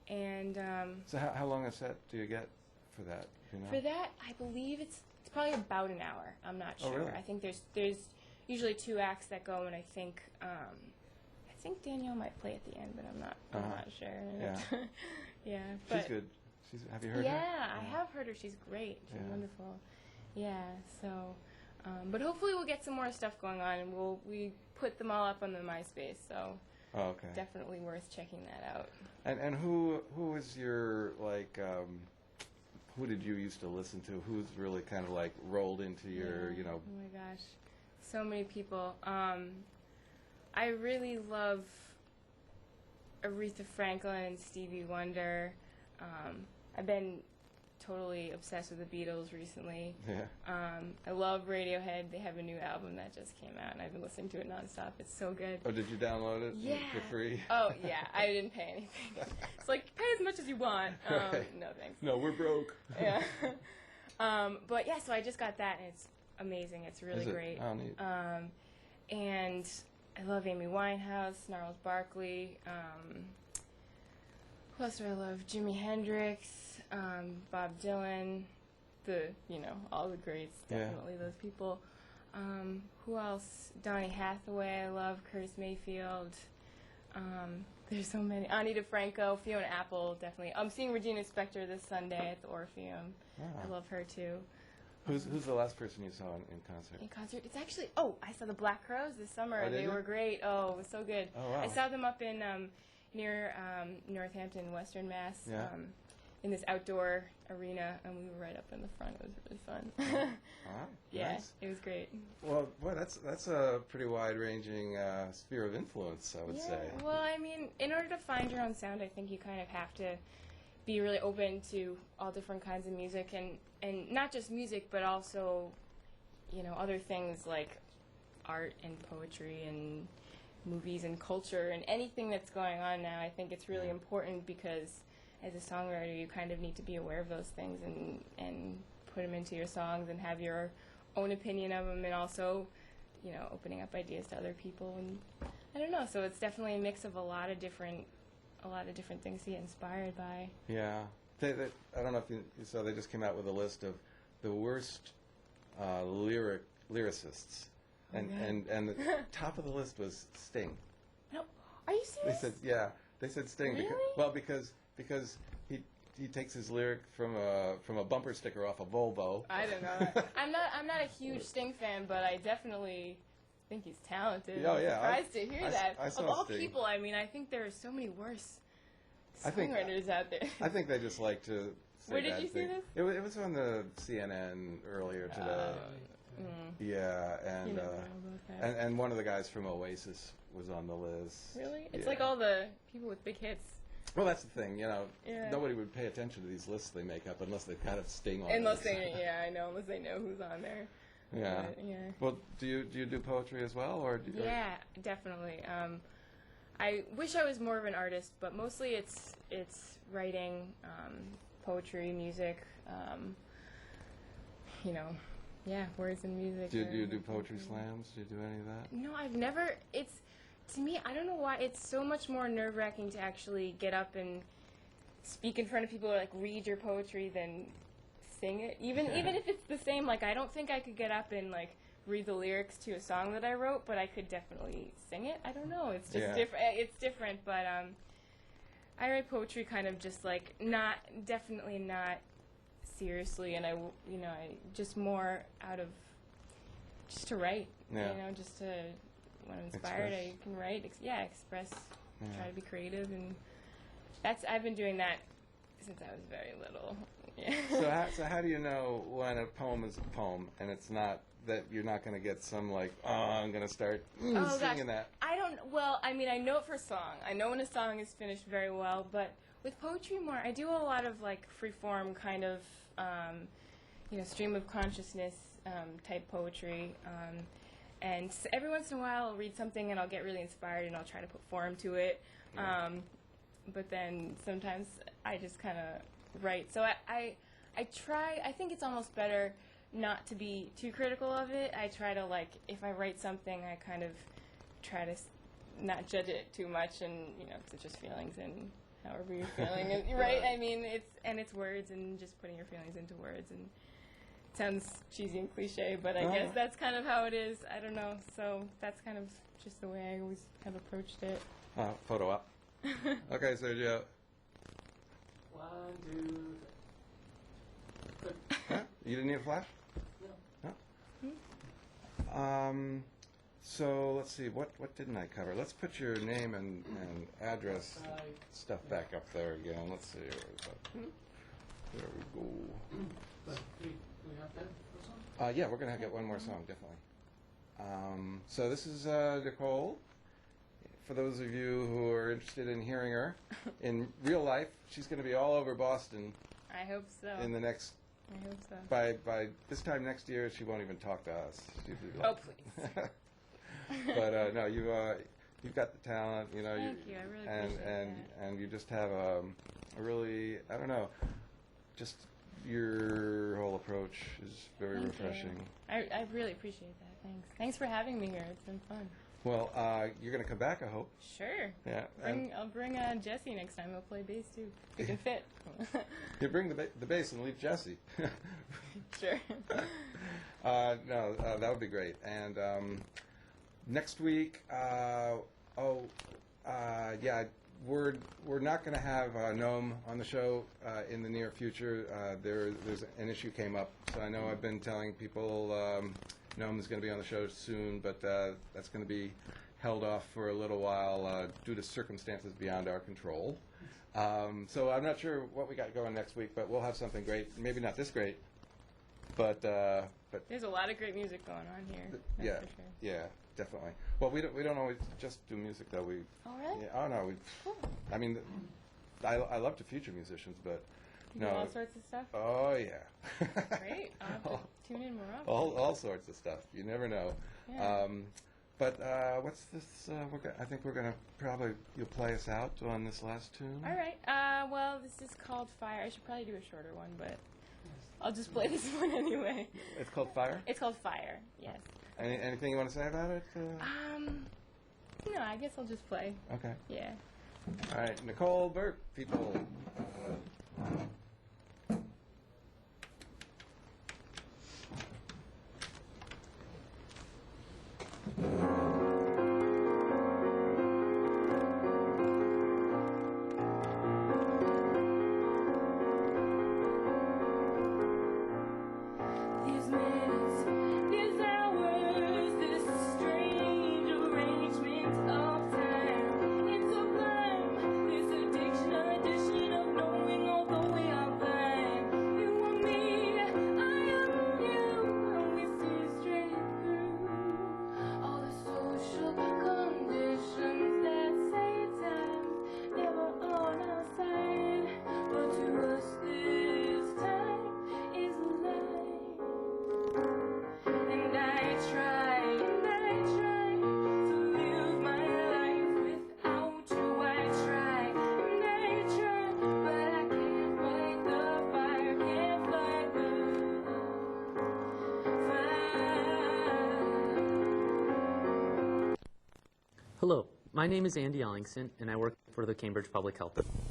And So how long a set do you get for that? You know? for that, I believe it's probably about an hour. I'm not sure. really? I think there's usually 2 acts that go, and I think Danielle might play at the end, but I'm not sure. Yeah. Yeah. She's good. Have you heard her? Yeah, I have heard her. She's great. She's wonderful. Yeah. So, but hopefully we'll get some more stuff going on, and we put them all up on the MySpace. So. Oh, okay. Definitely worth checking that out. And who is your, like, who did you used to listen to? Who's really kind of like rolled into your, you know? Oh my gosh, so many people. I really love Aretha Franklin and Stevie Wonder. I've been totally obsessed with the Beatles recently. Yeah. I love Radiohead. They have a new album that just came out, and I've been listening to it nonstop. It's so good. Oh, did you download it? Yeah. For free? Oh, yeah. I didn't pay anything. It's like, pay as much as you want. Right. No, thanks. No, we're broke. Yeah. But, yeah, so I just got that, and it's amazing. It's really Is it? great. Oh, neat. And I love Amy Winehouse, Gnarls Barkley. Who else do I love? Jimi Hendrix, Bob Dylan, all the greats, definitely those people. Who else? Donny Hathaway, I love. Curtis Mayfield. There's so many. Ani DeFranco, Fiona Apple, definitely. I'm seeing Regina Spektor this Sunday at the Orpheum. I love her too. Who's the last person you saw in concert? In concert? It's actually, I saw the Black Crowes this summer. Oh, did they you? were great. Oh, it was so good. Oh, wow. I saw them up in near Northampton, Western Mass, in this outdoor arena, and we were right up in the front. It was really fun. Wow. Yeah, Nice. it was great. Well, boy, that's a pretty wide-ranging sphere of influence, I would say. Well, I mean, in order to find your own sound, I think you kind of have to be really open to all different kinds of music, and not just music, but also, other things like art and poetry and movies and culture and anything that's going on now. I think it's really important because as a songwriter, you kind of need to be aware of those things and put them into your songs and have your own opinion of them, and also, opening up ideas to other people. And I don't know. So it's definitely a mix of a lot of different things to get inspired by. Yeah. I don't know if you saw, they just came out with a list of the worst lyricists. And the top of the list was Sting. No, are you serious? They said Sting. Really? Because he takes his lyric from a bumper sticker off a Volvo. I don't know. I'm not a huge Sting fan, but I definitely think he's talented. Oh, I'm yeah. surprised to hear that. I saw of all Sting. people, I mean, I think there are so many worse songwriters out there. I think they just like to say Where did bad you see things. this? It was on the CNN earlier today. Yeah, You never know about that. and one of the guys from Oasis was on the list. Really? It's Yeah. like all the people with big hits. Well, that's the thing, Yeah. Nobody would pay attention to these lists they make up unless they've got a Sting on Unless it. unless they know who's on there. Yeah. But, yeah. Well, do you do poetry as well, or? Yeah, definitely. I wish I was more of an artist, but mostly it's writing, poetry, music, words and music. Do you do poetry slams? Do you do any of that? No, I've never. To me, I don't know why, it's so much more nerve-wracking to actually get up and speak in front of people or, like, read your poetry than sing it. Even if it's the same, like, I don't think I could get up and, like, read the lyrics to a song that I wrote, but I could definitely sing it. I don't know. It's just different. It's different, but I write poetry kind of just, like, definitely not seriously, and I just more out of, just to write, just to... When I'm inspired, I can write, express, try to be creative, and I've been doing that since I was very little. Yeah. So how do you know when a poem is a poem, and it's not that you're not going to get some I'm going to start singing that? I know it for a song. I know when a song is finished very well, but with poetry more, I do a lot of free-form kind of, stream of consciousness type poetry. And every once in a while, I'll read something and I'll get really inspired and I'll try to put form to it. But then sometimes I just kind of write. So I try, I think it's almost better not to be too critical of it. I try to, if I write something, I kind of try to not judge it too much and, it's just feelings and however you're feeling it, right? I mean, it's words and just putting your feelings into words, and it sounds cheesy and cliche, but I guess that's kind of how it is. I don't know. So that's kind of just the way I always have approached it. Photo up. Okay, Sergio. 1, 2, 3. Huh? You didn't need a flash? No. No? So let's see, what didn't I cover? Let's put your name and address stuff back up there again. Let's see, where is that? There we go. We have that for song? Yeah, we're going to get one more song, definitely. So this is Nicole. For those of you who are interested in hearing her, in real life, she's going to be all over Boston I hope so. in the next, I hope so. by this time next year, she won't even talk to us. She'll be like, Oh, please. But no, you've got the talent, you know. Thank you. I really appreciate that. And you just have a really, I don't know, just your whole approach is very Thank refreshing. you. I really appreciate that. Thanks. Thanks for having me here. It's been fun. Well, you're going to come back, I hope. Sure. Yeah. I'll bring Jesse next time. He'll play bass too. He can fit. You bring the bass and leave Jesse. Sure. No, that would be great. And next week, yeah, we're not going to have Noam on the show in the near future. There's an issue came up, so I know I've been telling people Noam is going to be on the show soon, but that's going to be held off for a little while due to circumstances beyond our control. So I'm not sure what we got going next week, but we'll have something great. Maybe not this great, but there's a lot of great music going on here. That's yeah, for sure. yeah, definitely. Well, we don't always just do music though. We Oh, really? yeah, oh no, Cool. I mean, I love to feature musicians, but You no. do all sorts of stuff? Oh yeah. Great. I'll have to tune in more often. all sorts of stuff. You never know. Yeah. But what's this? I think we're gonna probably you'll play us out on this last tune. All right. Well, this is called Fire. I should probably do a shorter one, but I'll just play this one anyway. It's called Fire. It's called Fire. Yes. Anything you want to say about it? No, I guess I'll just play. Okay. Yeah. All right, Nicole Berke, people. These minutes, these hours, this strange arrangement of time. It's sublime, this addition of knowing although we are blind. You are me, I am you, and we see straight through all the social conditions that say time's never on our side. But to us this time is life. And I try to live my life without you. I try, but I can't fight the fire, can't fight the fire. Hello, my name is Andy Ellingson, and I work for the Cambridge Public Health Department.